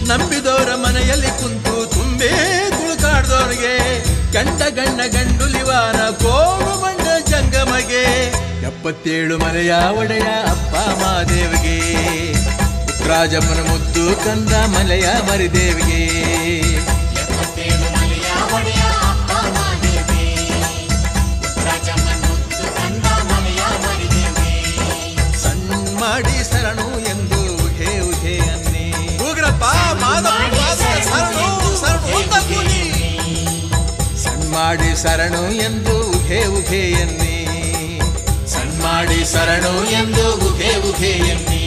ನಂಬಿದವರ ಮನೆಯಲ್ಲಿ ಕುಂತು ತುಂಬೇ ತುಳುಕಾಡ್ದವ್ರಿಗೆ ಗಂಡ ಗಣ್ಣ ಗಂಡುಲಿವಾನ ಕೋಡು ಬಂಡ ಜಂಗಮಗೆ 77 ಮಲೆಯ ಒಡೆಯ ಅಪ್ಪ ಮಾದೇವಿಗೆ ರಾಜಮ್ಮನ ಮುದ್ದು ಕಂದ ಮಲೆಯ ಮರಿದೇವಿಗೆ ಸಣ್ಣ ಮಾಡಿ ಶರಣು ಎಂದು ಉಹೆ ಉಹೆ ಅನ್ನಿ ಉಗ್ರಪ್ಪ ಶರಣು ಸಣ್ಣ ಮಾಡಿ ಶರಣು ಎಂದು ಉಹೆ ಉಹೆ ಎನ್ನಿ ಸಣ್ಣ ಮಾಡಿ ಶರಣು ಎಂದು ಉಹೆ ಉಹೆ ಎನ್ನಿ